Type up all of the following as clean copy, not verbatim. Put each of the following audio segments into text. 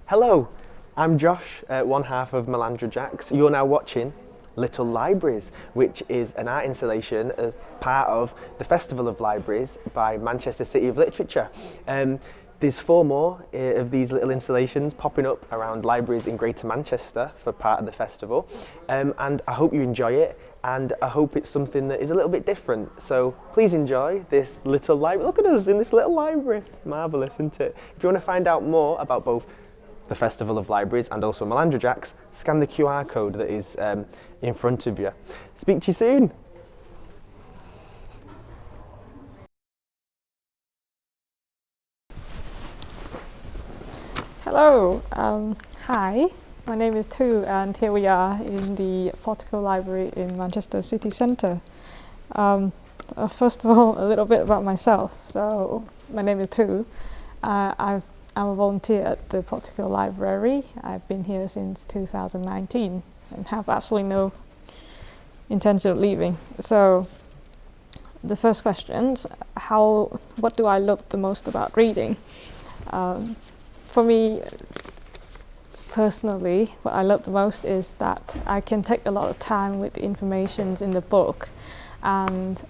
Hello, I'm Josh, one half of Melandra Jacks. You're now watching Little Libraries, which is an art installation as part of the Festival of Libraries by Manchester City of Literature. There's four more of these little installations popping up around libraries in Greater Manchester for part of the festival, and I hope you enjoy it, and I hope it's something that is a little bit different. So please enjoy this little library. Look at us in this little library. Marvellous, isn't it? If you want to find out more about both the Festival of Libraries and also Melandra Jacks, scan the QR code that is in front of you. Speak to you soon. Hello, hi, my name is Tu and here we are in the Portico Library in Manchester City Centre. First of all, a little bit about myself. So, my name is Tu. I'm a volunteer at the Portico Library. I've been here since 2019 and have absolutely no intention of leaving. So, the first question is, what do I love the most about reading? For me, personally, what I love the most is that I can take a lot of time with the information in the book, and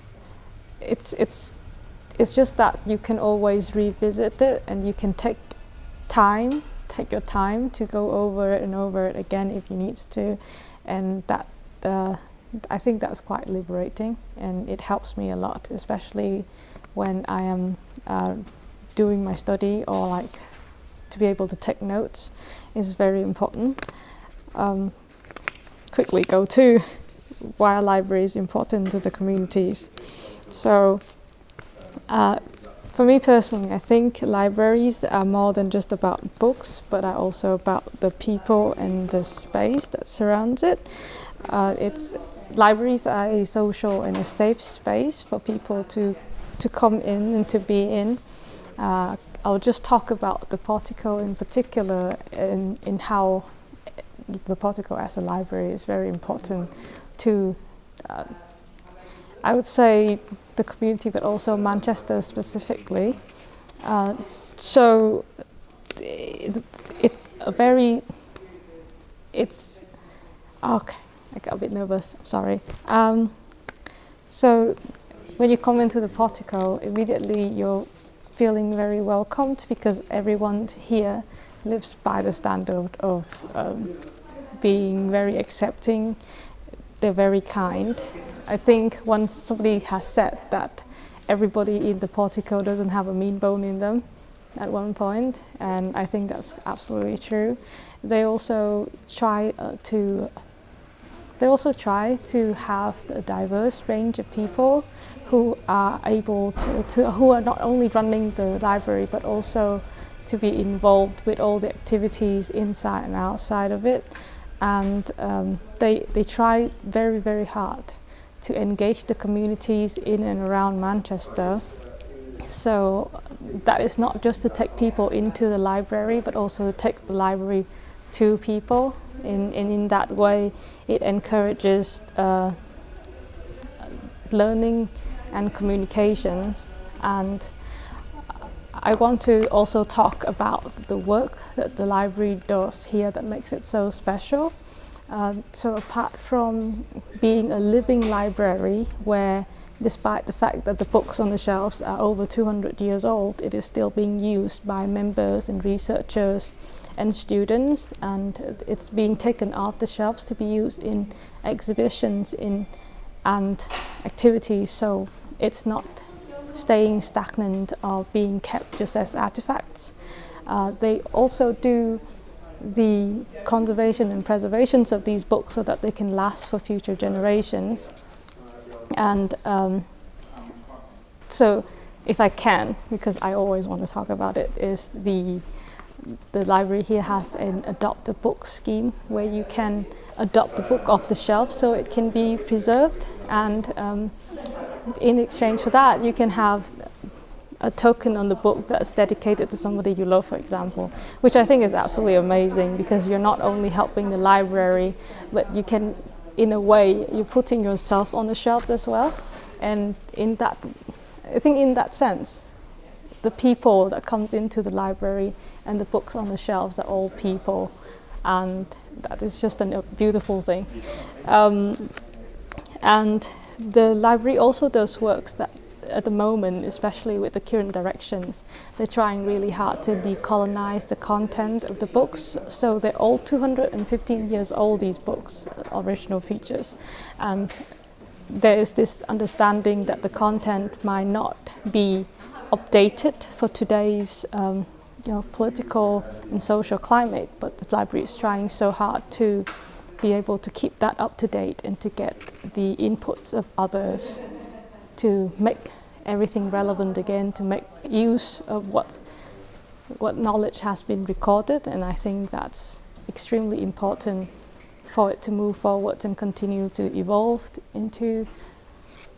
it's just that you can always revisit it, and you can take your time to go over it and over it again if you need to, and that I think that's quite liberating, and it helps me a lot, especially when I am doing my study, or like to be able to take notes is very important. Quickly go to why a library is important to the communities. So for me personally, I think libraries are more than just about books, but are also about the people and the space that surrounds it. Libraries are a social and a safe space for people to come in and to be in. I'll just talk about the Portico in particular, in how the Portico as a library is very important to, I would say, the community, but also Manchester specifically. So it's okay, I got a bit nervous, I'm sorry. So when you come into the Portico, immediately you're feeling very welcomed, because everyone here lives by the standard of being very accepting. They're very kind. I think once somebody has said that everybody in the Portico doesn't have a mean bone in them at one point, and I think that's absolutely true. They also try to have a diverse range of people who are able who are not only running the library, but also to be involved with all the activities inside and outside of it. And they try very, very hard to engage the communities in and around Manchester. So that is not just to take people into the library, but also to take the library to people. And in that way, it encourages learning and communications. And I want to also talk about the work that the library does here that makes it so special. So apart from being a living library, where despite the fact that the books on the shelves are over 200 years old, it is still being used by members and researchers and students, and it's being taken off the shelves to be used in exhibitions and activities, so it's not staying stagnant or being kept just as artifacts. They also do the conservation and preservations of these books so that they can last for future generations. And so if I can, because I always want to talk about it, is the library here has an adopt a book scheme where you can adopt the book off the shelf so it can be preserved, and in exchange for that you can have a token on the book that's dedicated to somebody you love, for example, which I think is absolutely amazing, because you're not only helping the library, but you can, in a way, you're putting yourself on the shelf as well. And in that, I think in that sense, the people that comes into the library, and the books on the shelves are all people, and that is just a beautiful thing. And the library also does works that at the moment, especially with the current directions, they're trying really hard to decolonize the content of the books. So they're all 215 years old, these books, original features. And there is this understanding that the content might not be updated for today's political and social climate, but the library is trying so hard to be able to keep that up to date and to get the inputs of others to make everything relevant again, to make use of what knowledge has been recorded. And I think that's extremely important for it to move forward and continue to evolve into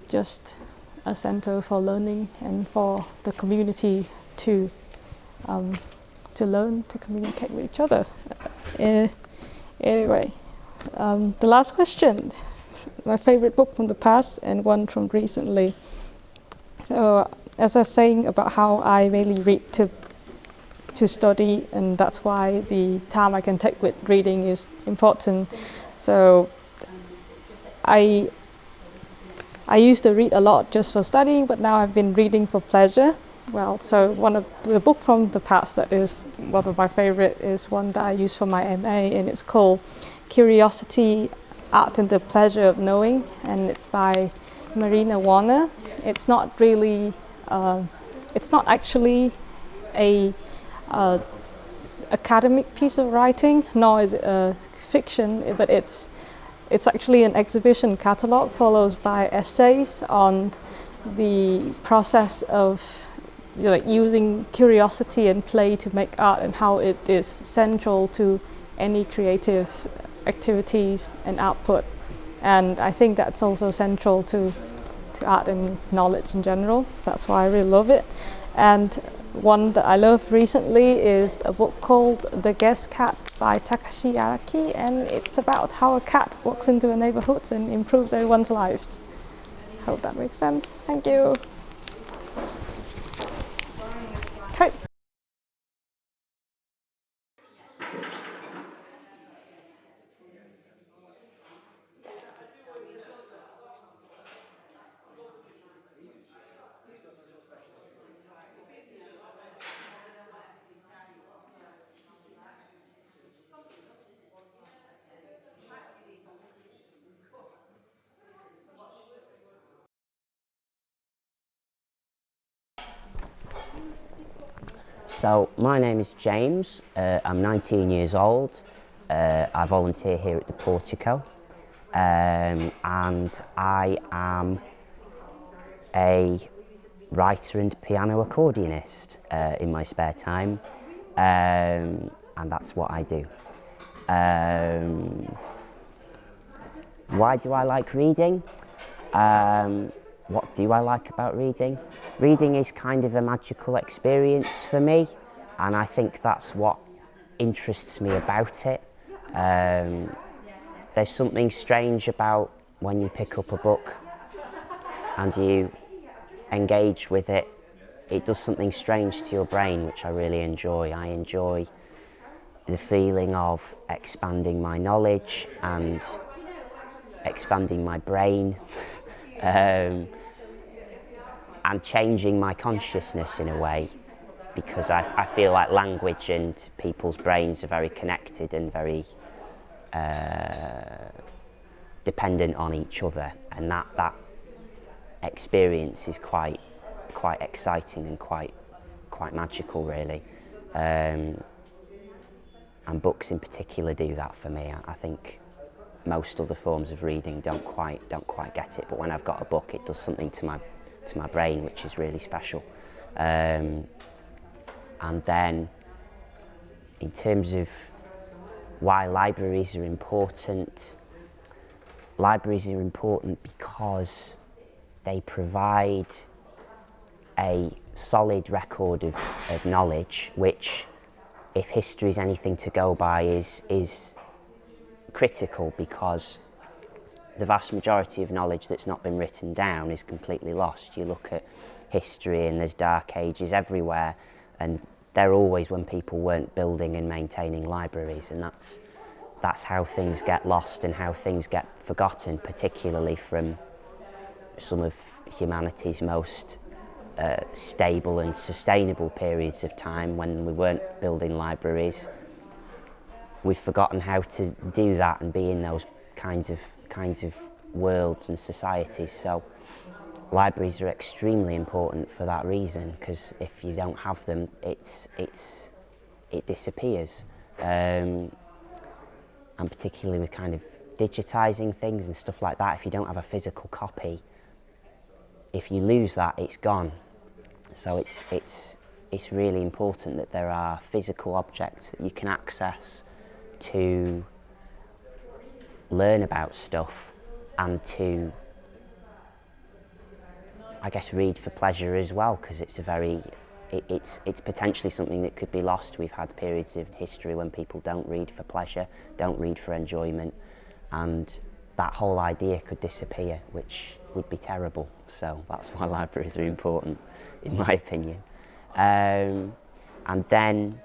just a center for learning and for the community to learn to communicate with each other. Anyway, the last question, my favorite book from the past and one from recently. So as I was saying about how I really read to study, and that's why the time I can take with reading is important. So I used to read a lot just for studying, but now I've been reading for pleasure. Well, so one of the book from the past that is one of my favorite is one that I use for my MA, and it's called Curiosity, Art and the Pleasure of Knowing, and it's by Marina Warner. It's not really, it's not actually a academic piece of writing, nor is it a fiction, but it's actually an exhibition catalogue followed by essays on the process of using curiosity and play to make art, and how it is central to any creative activities and output. And I think that's also central to art and knowledge in general. That's why I really love it. And one that I love recently is a book called The Guest Cat by Takashi Araki, and it's about how a cat walks into a neighborhood and improves everyone's lives. Hope that makes sense. Thank you. Okay. So my name is James, I'm 19 years old, I volunteer here at the Portico, and I am a writer and piano accordionist in my spare time, and that's what I do. Why do I like reading? What do I like about reading? Reading is kind of a magical experience for me, and I think that's what interests me about it. There's something strange about when you pick up a book and you engage with it. It does something strange to your brain, which I really enjoy. I enjoy the feeling of expanding my knowledge and expanding my brain. And changing my consciousness in a way, because I feel like language and people's brains are very connected and very dependent on each other, and that experience is quite exciting and quite magical, really. And books in particular do that for me. I think most other forms of reading don't quite get it, but when I've got a book, it does something to my brain, which is really special. And then in terms of why libraries are important because they provide a solid record of knowledge, which, if history is anything to go by, is critical, because the vast majority of knowledge that's not been written down is completely lost. You look at history and there's dark ages everywhere, and they're always when people weren't building and maintaining libraries, and that's how things get lost and how things get forgotten, particularly from some of humanity's most stable and sustainable periods of time when we weren't building libraries. We've forgotten how to do that and be in those kinds of worlds and societies. So libraries are extremely important for that reason, because if you don't have them, it disappears. And particularly with kind of digitising things and stuff like that, if you don't have a physical copy, if you lose that, it's gone. So it's really important that there are physical objects that you can access to learn about stuff and to, I guess, read for pleasure as well, because it's potentially something that could be lost. We've had periods of history when people don't read for pleasure, don't read for enjoyment, and that whole idea could disappear, which would be terrible. So that's why libraries are important, in my opinion. And then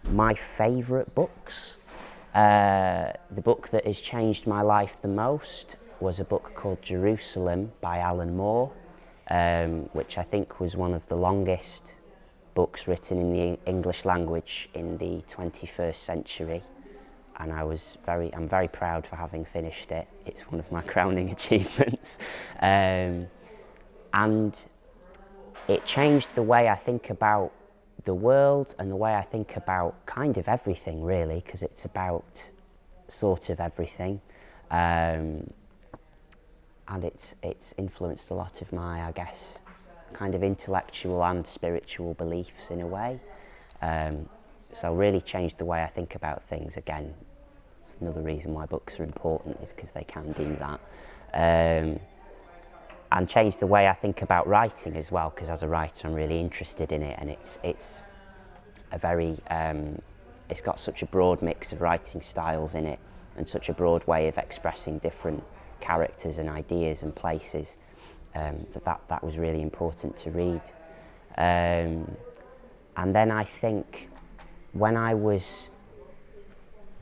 my favourite books, the book that has changed my life the most was a book called Jerusalem by Alan Moore, which I think was one of the longest books written in the English language in the 21st century, and I'm very proud for having finished it. It's one of my crowning achievements, and it changed the way I think about the world and the way I think about kind of everything, really, because it's about sort of everything. And it's influenced a lot of my, I guess, kind of intellectual and spiritual beliefs in a way. So really changed the way I think about things. Again, it's another reason why books are important, is because they can do that. And changed the way I think about writing as well, because as a writer I'm really interested in it, and it's a very, it's got such a broad mix of writing styles in it, and such a broad way of expressing different characters and ideas and places, that was really important to read. And then I think when I was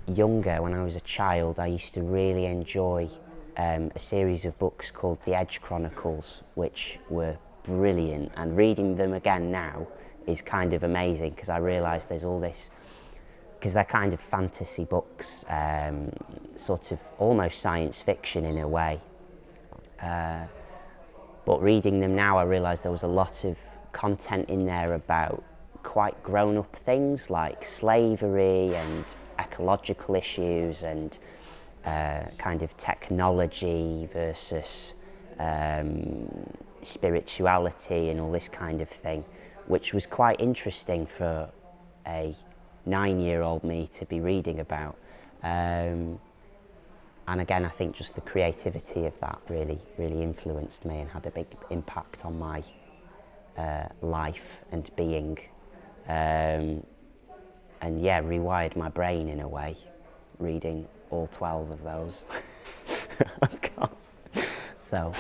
younger, when I was a child, I used to really enjoy a series of books called The Edge Chronicles, which were brilliant, and reading them again now is kind of amazing, because I realise there's all this, because they're kind of fantasy books, sort of almost science fiction in a way. But reading them now, I realise there was a lot of content in there about quite grown-up things like slavery and ecological issues and kind of technology versus spirituality and all this kind of thing, which was quite interesting for a 9-year-old me to be reading about. And again, I think just the creativity of that really influenced me and had a big impact on my life and being. And yeah, rewired my brain in a way, reading all 12 of those. I've got. So,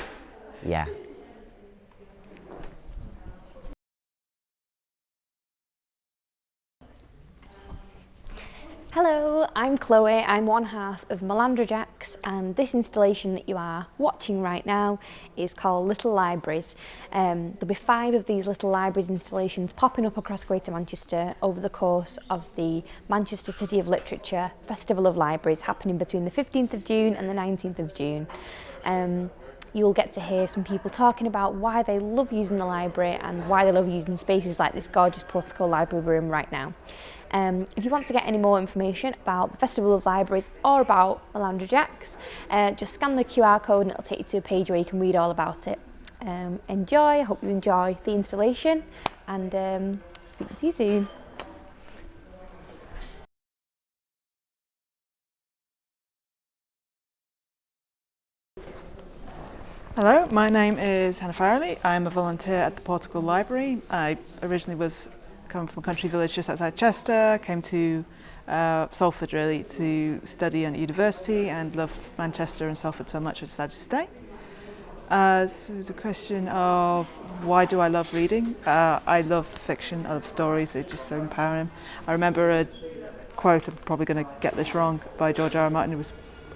yeah. Hello, I'm Chloe. I'm one half of Melandra Jacks, and this installation that you are watching right now is called Little Libraries. There'll be 5 of these Little Libraries installations popping up across Greater Manchester over the course of the Manchester City of Literature Festival of Libraries, happening between the 15th of June and the 19th of June. You'll get to hear some people talking about why they love using the library and why they love using spaces like this gorgeous Portico Library we're in right now. If you want to get any more information about the Festival of Libraries or about Melandra Jacks, just scan the QR code and it'll take you to a page where you can read all about it. Enjoy, I hope you enjoy the installation, and speak to you soon. Hello, my name is Hannah Farrelly. I'm a volunteer at the Portico Library. I originally come from a country village just outside Chester, came to Salford really to study at university, and loved Manchester and Salford so much I decided to stay. So it's a question of why do I love reading? I love fiction, I love stories, they're just so empowering. I remember a quote, I'm probably going to get this wrong, by George R. R. Martin. It was,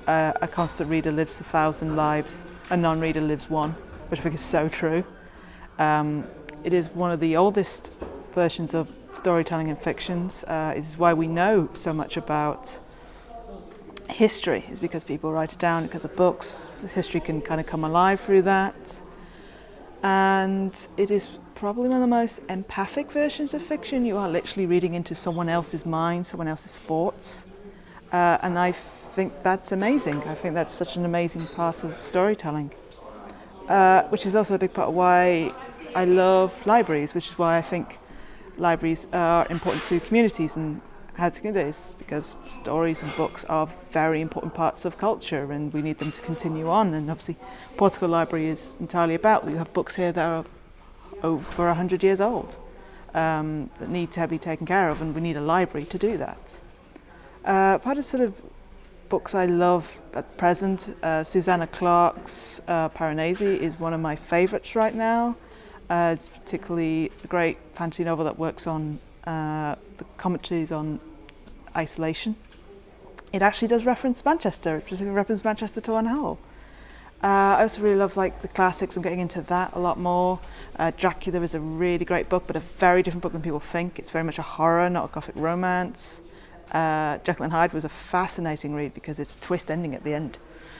a constant reader lives 1,000 lives, a non-reader lives one, which I think is so true. It is one of the oldest versions of storytelling in fictions. It is why we know so much about history, is because people write it down because of books. History can kind of come alive through that. And it is probably one of the most empathic versions of fiction. You are literally reading into someone else's mind, someone else's thoughts. And I think that's amazing. I think that's such an amazing part of storytelling. Which is also a big part of why I love libraries, which is why I think libraries are important to communities and how to do this, because stories and books are very important parts of culture and we need them to continue on. And obviously Portico Library is entirely about, we have books here that are over 100 years old that need to be taken care of, and we need a library to do that. Part of sort of books I love at present, Susanna Clarke's Piranesi is one of my favourites right now. It's particularly a great fantasy novel that works on the commentaries on isolation. It actually does reference Manchester, it references Manchester to one whole. I also really love like the classics. I'm getting into that a lot more. Dracula is a really great book, but a very different book than people think. It's very much a horror, not a gothic romance. Jekyll and Hyde was a fascinating read because it's a twist ending at the end.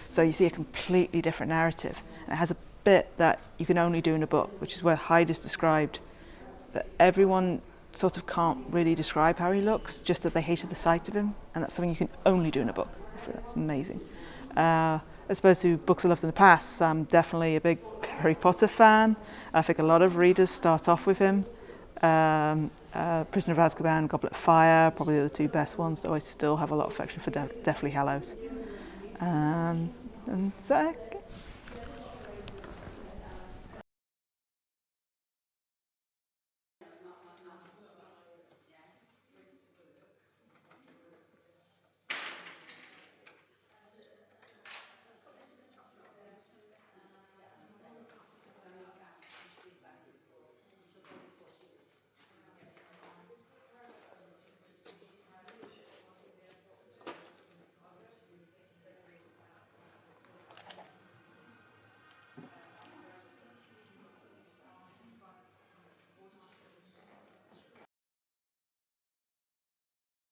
So you see a completely different narrative. And it has a bit that you can only do in a book, which is where Hyde is described that everyone sort of can't really describe how he looks, just that they hated the sight of him, and that's something you can only do in a book. I think that's amazing. As opposed to books I loved in the past, I'm definitely a big Harry Potter fan. I think a lot of readers start off with him. Prisoner of Azkaban, Goblet of Fire, probably the two best ones, though I still have a lot of affection for Deathly Hallows. And is that it?